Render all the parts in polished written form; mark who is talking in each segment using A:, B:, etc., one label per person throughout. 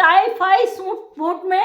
A: Tie phi suit boot में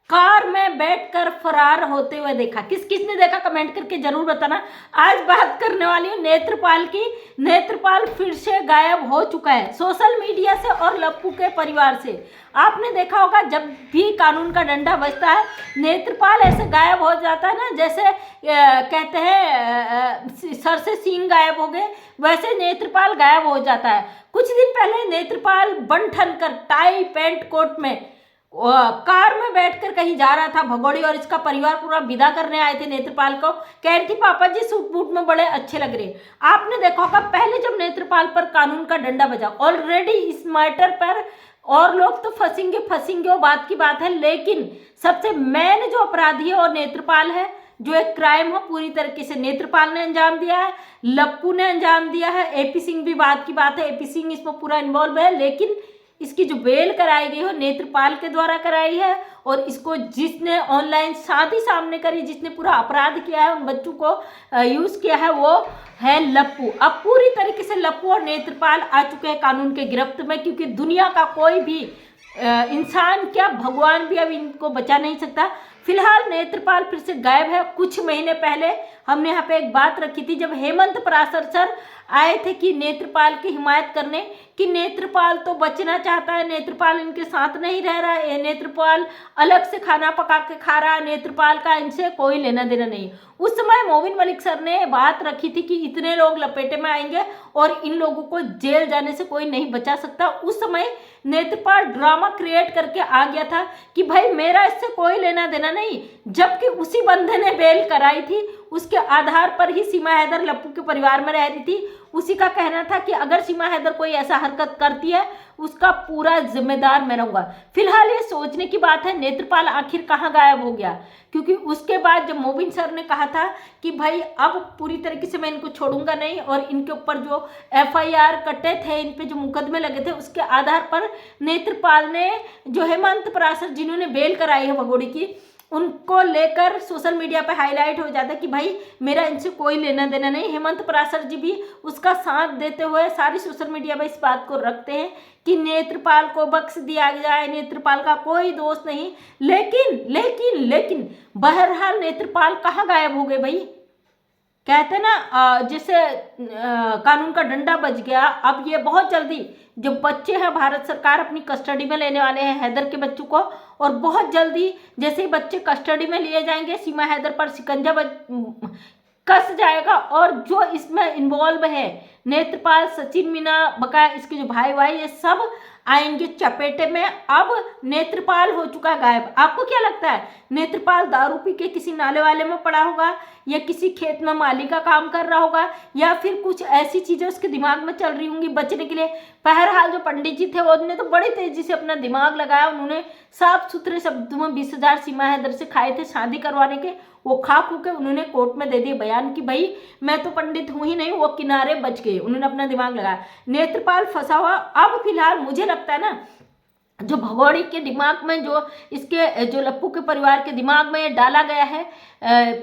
A: car में बैठकर फरार होते हुए देखा। किस किसने देखा कमेंट करके जरूर बताना। आज बात करने वाली हूँ नेत्रपाल की। नेत्रपाल फिर से गायब हो चुका है सोशल मीडिया से और लप्पू के परिवार से। आपने देखा होगा जब भी कानून का डंडा बजता है नेत्रपाल ऐसे गायब हो जाता है ना, जैसे कहते हैं सर से सींग गायब हो गए, वैसे नेत्रपाल गायब हो जाता है। कुछ दिन पहले नेत्रपाल बन ठन कर टाई पैंट कोट में कार में बैठकर कहीं जा रहा था भगोड़ी, और इसका परिवार पूरा विदा करने आए थे नेत्रपाल को। कह रही थी पापा जी सूट बूट में बड़े अच्छे लग रहे। आपने देखा होगा पहले जब नेत्रपाल पर कानून का डंडा बजा, ऑलरेडी इस मैटर पर और लोग तो फंसेंगे वो बात की बात है, लेकिन सबसे मेन जो अपराधी है और नेत्रपाल है। जो एक क्राइम हो पूरी तरीके से नेत्रपाल ने अंजाम दिया है, लप्पू ने अंजाम दिया है। एपी सिंह भी बात की बात है, एपी सिंह इसमें पूरा इन्वॉल्व है, लेकिन इसकी जो बेल कराई गई हो नेत्रपाल के द्वारा कराई है। और इसको जिसने ऑनलाइन शादी सामने करी, जिसने पूरा अपराध किया है, उन बच्चों को यूज किया है, वो है लप्पू। अब पूरी तरीके से लप्पू और नेत्रपाल आ चुके हैं कानून के गिरफ्त में, क्योंकि दुनिया का कोई भी इंसान क्या भगवान भी अब इनको बचा नहीं सकता। फिलहाल नेत्रपाल फिर से गायब है। कुछ महीने पहले हमने यहाँ पे एक बात रखी थी जब हेमंत पराशर सर आए थे कि नेत्रपाल की हिमायत करने, कि नेत्रपाल तो बचना चाहता है, नेत्रपाल इनके साथ नहीं रह रहा है, नेत्रपाल अलग से खाना पका के खा रहा है, नेत्रपाल का इनसे कोई लेना देना नहीं। उस समय मोबिन मलिक सर ने बात रखी थी कि इतने लोग लपेटे में आएंगे और इन लोगों को जेल जाने से कोई नहीं बचा सकता। उस समय नेत्रपाल ड्रामा क्रिएट करके आ गया था कि भाई मेरा इससे कोई लेना देना नहीं, जबकि उसी बंदे ने बेल कराई थी, उसके आधार पर ही सीमा हैदर लप्पू के परिवार में रह रही थी। उसी का कहना था कि अगर सीमा हैदर कोई ऐसा हरकत करती है उसका पूरा जिम्मेदार मैं रहूंगा। फिलहाल ये सोचने की बात है नेत्रपाल आखिर कहाँ गायब हो गया, क्योंकि उसके बाद जब मोबिन सर ने कहा था कि भाई अब पूरी तरीके से मैं इनको छोड़ूंगा नहीं, और इनके ऊपर जो एफआईआर कटे थे, इन पे जो मुकदमे लगे थे, उसके आधार पर नेत्रपाल ने जो हेमंत पराशर जिन्होंने बेल कराई है भगोड़ी की, उनको लेकर सोशल मीडिया पे हाईलाइट हो जाता है कि भाई मेरा इनसे कोई लेना देना नहीं। हेमंत पराशर जी भी उसका साथ देते हुए सारी सोशल मीडिया पे इस बात को रखते हैं कि नेत्रपाल को बख्श दिया जाए, नेत्रपाल का कोई दोष नहीं। लेकिन लेकिन लेकिन बहरहाल नेत्रपाल कहाँ गायब हो गए भाई। कहते ना जैसे कानून का डंडा बज गया। अब ये बहुत जल्दी जो बच्चे हैं भारत सरकार अपनी कस्टडी में लेने वाले हैं हैदर के बच्चों को, और बहुत जल्दी जैसे ही बच्चे कस्टडी में लिए जाएंगे सीमा हैदर पर शिकंजा कस जाएगा। और जो इसमें इन्वॉल्व है नेत्रपाल, सचिन मीना, बकाया इसके जो भाई ये सब आएंगे चपेटे में। अब नेत्रपाल हो चुका है गायब। आपको क्या लगता है नेत्रपाल दारू पी के किसी नाले वाले में पड़ा होगा, या किसी खेत में माली का काम कर रहा होगा, या फिर कुछ ऐसी चीजें उसके दिमाग में चल रही होंगी बचने के लिए। बहरहाल जो पंडित जी थे उन्होंने तो बड़ी तेजी से अपना दिमाग लगाया, उन्होंने साफ सुथरे शब्दों में 20,000 सीमा हैदर से खाए थे शादी करवाने के, वो खा खू के उन्होंने कोर्ट में दे दिए बयान कि भाई मैं तो पंडित हूं ही नहीं, वो किनारे बच गए। उन्होंने अपना दिमाग लगाया, नेत्रपाल फंसा हुआ। अब फिलहाल मुझे लगता है ना जो भगोड़ी के दिमाग में, जो इसके जो लप्पू के परिवार के दिमाग में डाला गया है,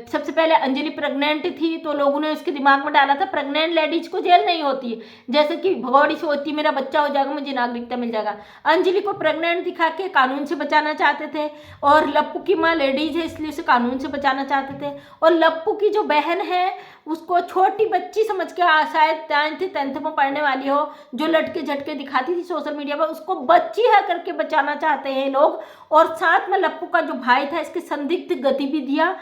A: सबसे पहले अंजलि प्रेग्नेंट थी तो लोगों ने इसके दिमाग में डाला था प्रेग्नेंट लेडीज को जेल नहीं होती, जैसे कि भगोड़ी सोचती मेरा बच्चा हो जाएगा मुझे नागरिकता मिल जाएगा। अंजलि को प्रेग्नेंट दिखा के कानून से बचाना चाहते थे, और लप्पू की माँ लेडीज है इसलिए उसे कानून से बचाना चाहते थे। और लप्पू की जो बहन है उसको छोटी बच्ची समझ के, शायद 10th में पढ़ने वाली हो, जो लटके झटके दिखाती थी सोशल मीडिया पर, उसको बच्ची है करके बचाना चाहते हैं लोग। और साथ में लप्पू का जो भाई था इसकी संदिग्ध गतिविधियां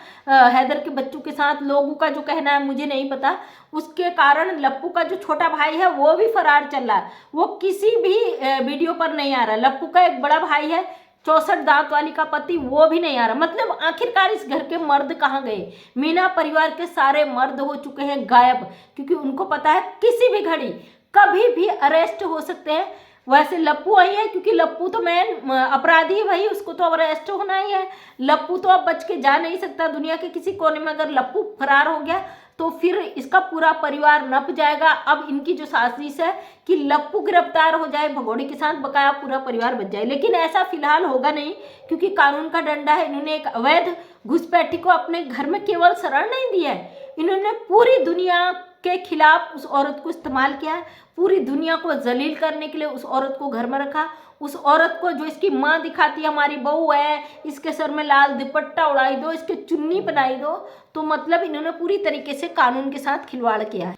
A: हैदर के बच्चों के साथ, लोगों का जो कहना है मुझे नहीं पता, उसके कारण लप्पू का जो छोटा भाई है वो भी फरार चल रहा है, वो किसी भी वीडियो पर नहीं आ रहा। लप्पू का एक बड़ा भाई है 64 दांत वाली का पति, वो भी नहीं आ रहा। मतलब आखिरकार इस घर के मर्द कहाँ गए। मीना परिवार के सारे मर्द हो चुके हैं गायब, क्योंकि उनको पता है किसी भी घड़ी कभी भी अरेस्ट हो सकते हैं। वैसे लप्पू आई है क्योंकि लप्पू तो मेन अपराधी है भाई, उसको तो अब अरेस्ट होना ही है। लप्पू तो अब बच के जा नहीं सकता दुनिया के किसी कोने में। अगर लप्पू फरार हो गया तो फिर इसका पूरा परिवार नप जाएगा। अब इनकी जो साजिश है कि लप्पू गिरफ्तार हो जाए भगोड़ी के साथ, बकाया पूरा परिवार बच जाए, लेकिन ऐसा फिलहाल होगा नहीं, क्योंकि कानून का डंडा है। इन्होंने एक अवैध घुसपैठी को अपने घर में केवल शरण नहीं दिया है, इन्होंने पूरी दुनिया के खिलाफ उस औरत को इस्तेमाल किया है, पूरी दुनिया को जलील करने के लिए उस औरत को घर में रखा। उस औरत को जो इसकी माँ दिखाती है हमारी बहू है, इसके सर में लाल दुपट्टा उड़ाई दो, इसके चुन्नी बनाई दो, तो मतलब इन्होंने पूरी तरीके से कानून के साथ खिलवाड़ किया है।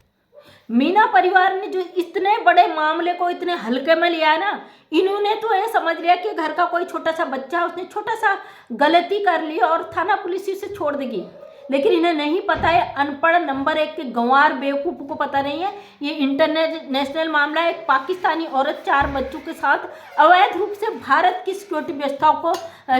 A: मीना परिवार ने जो इतने बड़े मामले को इतने हल्के में लिया है ना, इन्होंने तो ये समझ लिया कि घर का कोई छोटा सा बच्चा है, उसने छोटा सा गलती कर ली और थाना पुलिस उसे छोड़ देगी। लेकिन इन्हें नहीं पता है, अनपढ़ नंबर 1 के गंवार बेवकूफ को पता नहीं है, ये इंटरनेशनल मामला है। एक पाकिस्तानी औरत 4 बच्चों के साथ अवैध रूप से भारत की सिक्योरिटी व्यवस्थाओं को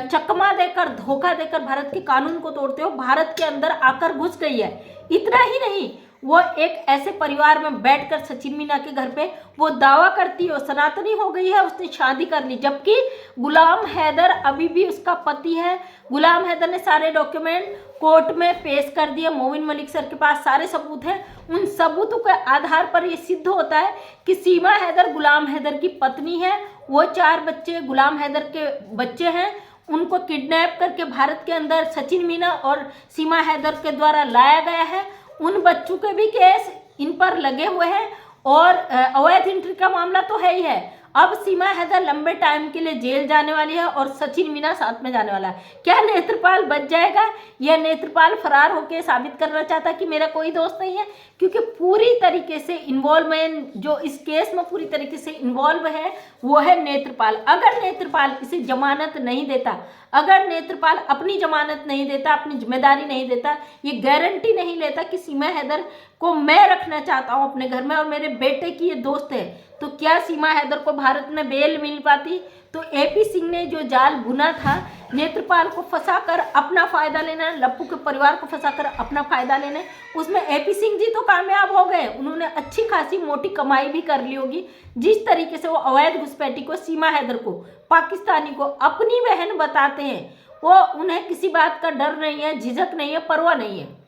A: चकमा देकर, धोखा देकर भारत के कानून को तोड़ते हुए भारत के अंदर आकर घुस गई है। इतना ही नहीं, वो एक ऐसे परिवार में बैठकर सचिन मीना के घर पे वो दावा करती है सनातनी हो गई है, उसने शादी कर ली, जबकि गुलाम हैदर अभी भी उसका पति है। गुलाम हैदर ने सारे डॉक्यूमेंट कोर्ट में पेश कर दिए, मोमिन मलिक सर के पास सारे सबूत हैं। उन सबूतों के आधार पर ये सिद्ध होता है कि सीमा हैदर गुलाम हैदर की पत्नी है। वो 4 बच्चे गुलाम हैदर के बच्चे हैं, उनको किडनैप करके भारत के अंदर सचिन मीना और सीमा हैदर के द्वारा लाया गया है। उन बच्चों के भी केस इन पर लगे हुए हैं और अवैध एंट्री का मामला तो है ही है। अब सीमा हैदर लंबे टाइम के लिए जेल जाने वाली है और सचिन मीना साथ में जाने वाला है। क्या नेत्रपाल बच जाएगा या नेत्रपाल फरार होकर साबित करना चाहता है कि मेरा कोई दोस्त नहीं है? क्योंकि पूरी तरीके से इन्वॉल्वमेंट जो इस केस में पूरी तरीके से इन्वॉल्व है वो है नेत्रपाल। अगर नेत्रपाल इसे जमानत नहीं देता, अगर नेत्रपाल अपनी जमानत नहीं देता, अपनी जिम्मेदारी नहीं देता, ये गारंटी नहीं लेता कि सीमा हैदर को मैं रखना चाहता हूँ अपने घर में और मेरे बेटे की ये दोस्त है, तो क्या सीमा हैदर को भारत में बेल मिल पाती? तो एपी सिंह ने जो जाल बुना था नेत्रपाल को फंसाकर अपना फायदा लेना, लप्पू के परिवार को फंसाकर अपना फायदा लेना, उसमें एपी सिंह जी तो कामयाब हो गए। उन्होंने अच्छी खासी मोटी कमाई भी कर ली होगी। जिस तरीके से वो अवैध घुसपैठी को, सीमा हैदर को, पाकिस्तानी को अपनी बहन बताते हैं, वो उन्हें किसी बात का डर नहीं है, झिझक नहीं है, परवाह नहीं है।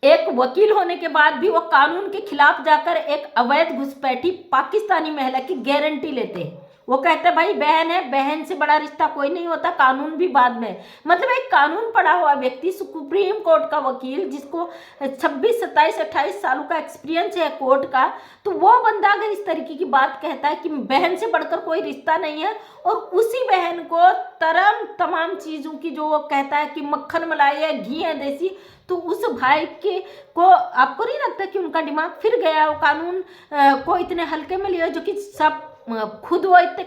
A: एक वकील होने के बाद भी वो कानून के खिलाफ जाकर एक अवैध घुसपैठी पाकिस्तानी महिला की गारंटी लेते हैं। वो कहते हैं भाई बहन है, बहन से बड़ा रिश्ता कोई नहीं होता, कानून भी बाद में। मतलब एक कानून पढ़ा हुआ व्यक्ति, सुप्रीम कोर्ट का वकील जिसको 26, 27, 28 सालों का एक्सपीरियंस है कोर्ट का, तो वो बंदा अगर इस तरीके की बात कहता है कि बहन से बढ़कर कोई रिश्ता नहीं है और उसी बहन को तमाम चीज़ों की जो वो कहता है कि मक्खन मलाई है, घी है देसी, तो उस भाई के को आपको नहीं लगता कि उनका दिमाग फिर गया? वो कानून को इतने हल्के में लिया जो कि सब खुद वो इतने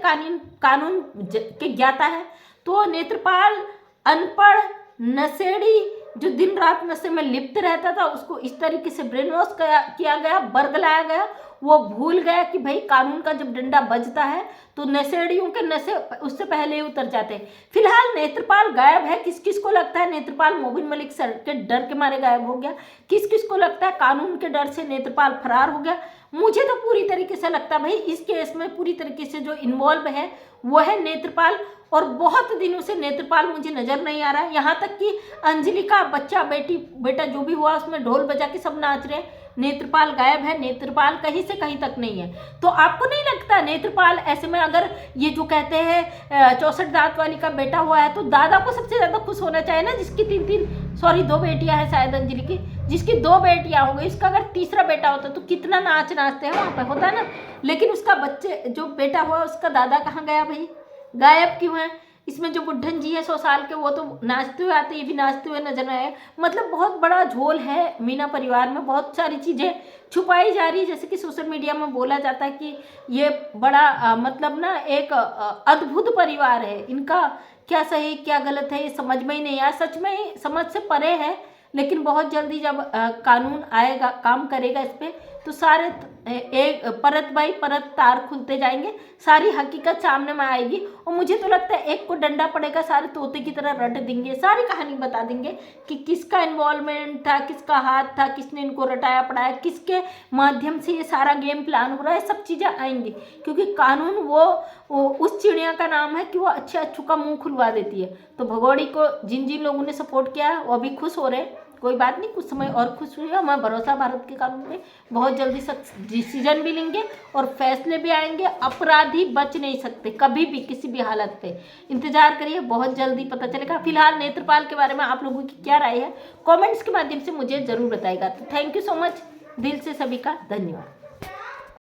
A: कानून के ज्ञाता है। तो नेत्रपाल अनपढ़ नशेड़ी जो दिन रात नशे में लिप्त रहता था, उसको इस तरीके से ब्रेन वॉश किया गया, बरगलाया गया। वो भूल गया कि भाई कानून का जब डंडा बजता है तो नशेड़ियों के नशे उससे पहले ही उतर जाते हैं। फिलहाल नेत्रपाल गायब है। किस किस को लगता है नेत्रपाल मोबिन मलिक सर के डर के मारे गायब हो गया? किस किस को लगता है कानून के डर से नेत्रपाल फरार हो गया? मुझे तो पूरी तरीके से लगता है भाई इस केस में पूरी तरीके से जो इन्वॉल्व है वो है नेत्रपाल, और बहुत दिनों से नेत्रपाल मुझे नजर नहीं आ रहा है। यहाँ तक कि अंजलि का बच्चा बेटा जो भी हुआ उसमें ढोल बजा के सब नाच रहे हैं। नेत्रपाल गायब है, नेत्रपाल कहीं से कहीं तक नहीं है। तो आपको नहीं लगता नेत्रपाल ऐसे में, अगर ये जो कहते हैं 64 दांत वाली का बेटा हुआ है, तो दादा को सबसे ज़्यादा खुश होना चाहिए ना, जिसकी 2 बेटियां हैं शायद अंजलि की, जिसकी 2 बेटियां हो गई। इसका अगर तीसरा बेटा होता तो कितना नाचते हैं वहाँ पर, होता है ना। लेकिन उसका बच्चे जो बेटा हुआ उसका दादा कहाँ गया भाई? गायब क्यों है? इसमें जो बुढ़न जी है 100 साल के, वो तो नाचते हुए आते, ये भी नाचते हुए नजर आए। मतलब बहुत बड़ा झोल है मीना परिवार में, बहुत सारी चीज़ें छुपाई जा रही है। जैसे कि सोशल मीडिया में बोला जाता है कि ये बड़ा मतलब ना एक अद्भुत परिवार है, इनका क्या सही क्या गलत है ये समझ में ही नहीं आया। सच में ही समझ से परे है। लेकिन बहुत जल्दी जब कानून आएगा, काम करेगा इस पर, तो सारे एक परत बाई परत तार खुलते जाएंगे, सारी हकीकत सामने में आएगी। और मुझे तो लगता है एक को डंडा पड़ेगा, सारे तोते की तरह रट देंगे, सारी कहानी बता देंगे कि किसका इन्वॉल्वमेंट था, किसका हाथ था, किसने इनको रटाया पढ़ाया, किसके माध्यम से ये सारा गेम प्लान हो रहा है। सब चीज़ें आएंगी क्योंकि कानून वो उस चिड़िया का नाम है कि वो अच्छे अच्छू का मुँह खुलवा देती है। तो भगोड़ी को जिन जिन लोगों ने सपोर्ट किया है वो अभी खुश हो रहे हैं। कोई बात नहीं, कुछ समय और खुश हुई, हमें भरोसा भारत के कानून में। बहुत जल्दी डिसीजन भी लेंगे और फैसले भी आएंगे। अपराधी बच नहीं सकते कभी भी, किसी भी हालत पे। इंतजार करिए, बहुत जल्दी पता चलेगा। फिलहाल नेत्रपाल के बारे में आप लोगों की क्या राय है, कमेंट्स के माध्यम से मुझे ज़रूर बताइएगा। तो थैंक यू सो मच। दिल से सभी का धन्यवाद।